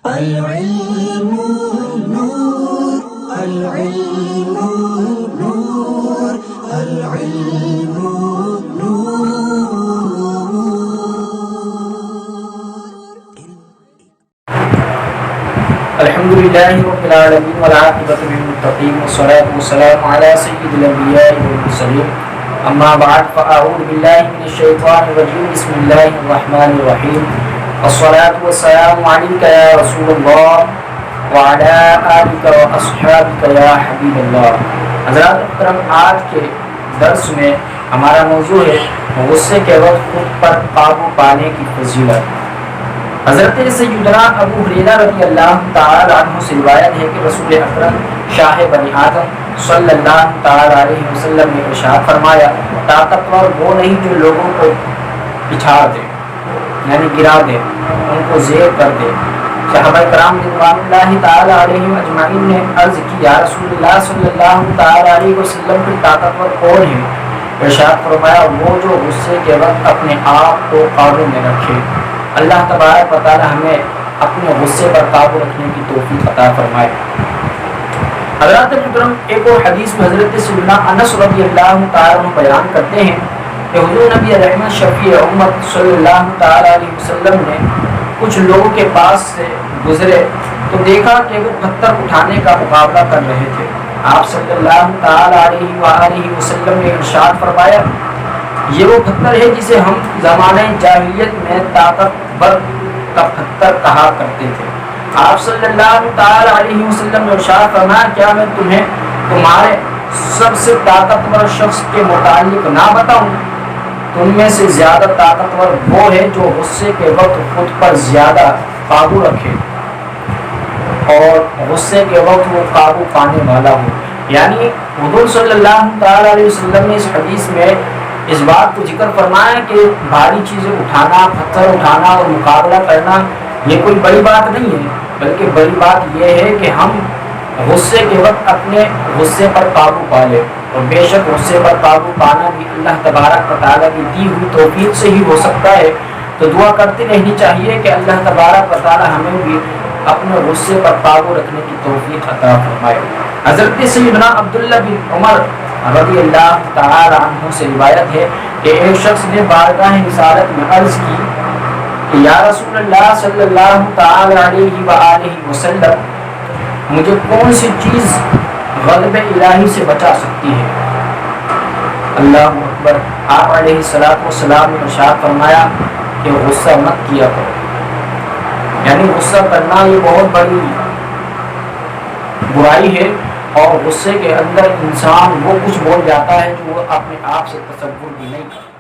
العلم نور العلم نور العلم نور. الحمد لله رب العالمين والعاقبة للمتقين والصلاة والسلام على سيد الأنبياء والمرسلين. أما بعد فأعوذ بالله من الشيطان الرجيم. بسم الله الرحمن الرحيم. الصلاة والسلام عليك يا رسول الله وعلى آلك وأصحابك يا حبيب الله. حضرات محترم، آج کے درس میں ہمارا موضوع ہے غصے کے وقت خود پر قابو پانے کی فضیلت. حضرت سیدنا ابو ہریرہ رضی اللہ تعالی عنہ سے روایت ہے کہ رسول اکرم شاہ بنی آدم صلی اللہ تعالی علیہ وسلم نے ارشاد فرمایا، طاقتور وہ نہیں جو لوگوں کو پچھاڑ دے، یعنی گرا دے، ان کو زیر کر دے. صحابہ کرام رضوان اللہ تعالی علیہم اجمعین نے عرض کی، یا رسول اللہ صلی اللہ تعالی علیہ وسلم کی طاقتور کون ہے؟ ارشاد فرمایا، وہ جو غصے کے وقت اپنے آپ کو قابو میں رکھے. اللہ تبارک و تعالی ہمیں اپنے غصے پر قابو رکھنے کی توفیق عطا فرمائے. حضرات محترم، ایک اور حدیث میں حضرت سیدنا انس رضی اللہ تعالی عنہ بیان کرتے ہیں کہ حضور نبی رحمت شفیع امت صلی اللہ تعالی علیہ وسلم نے کچھ لوگوں کے پاس سے گزرے تو دیکھا کہ وہ پتھر اٹھانے کا مقابلہ کر رہے تھے. آپ صلی اللہ تعالی علیہ وآلہ وسلم نے ارشاد فرمایا، یہ وہ پتھر ہے جسے ہم زمانہ جاہلیت میں طاقتور کا پتھر کہا کرتے تھے. آپ صلی اللہ تعالی علیہ وسلم نے ارشاد فرمایا، کیا میں تمہیں تمہارے سب سے طاقتور شخص کے متعلق نہ بتاؤں؟ تم میں سے زیادہ طاقتور وہ ہے جو غصے کے وقت خود پر زیادہ قابو رکھے اور غصے کے وقت وہ قابو پانے والا ہو. یعنی حضور صلی اللہ تعالی علیہ وسلم نے اس حدیث میں اس بات کو ذکر فرمایا کہ بھاری چیزیں اٹھانا، پتھر اٹھانا اور مقابلہ کرنا یہ کوئی بڑی بات نہیں ہے، بلکہ بڑی بات یہ ہے کہ ہم غصے کے وقت اپنے غصے پر قابو پا لیں. اور بے شک غصے پر قابو پانا بھی اللہ تبارک و تعالیٰ کی دی ہوئی توفیق سے ہی ہو سکتا ہے. تو دعا کرتے رہنی چاہیے کہ اللہ تبارک و تعالیٰ ہمیں بھی اپنے غصے پر قابو رکھنے کی توفیق عطا فرمائے. حضرت سیدنا عبداللہ بن عمر رضی اللہ تعالی عنہ سے روایت ہے کہ ایک شخص نے بارگاہ رسالت میں عرض کی کہ یا رسول اللہ صلی اللہ تعالی علیہ وآلہ وسلم، مجھے کون سی چیز غضب الہی سے بچا سکتی ہے؟ اللہ اکبر. آپ علیہ الصلوۃ والسلام نے ارشاد فرمایا کہ غصہ مت کیا کرو. یعنی غصہ کرنا یہ بہت بڑی برائی ہے، اور غصے کے اندر انسان وہ کچھ بول جاتا ہے جو وہ اپنے آپ سے تصور بھی نہیں کرتا.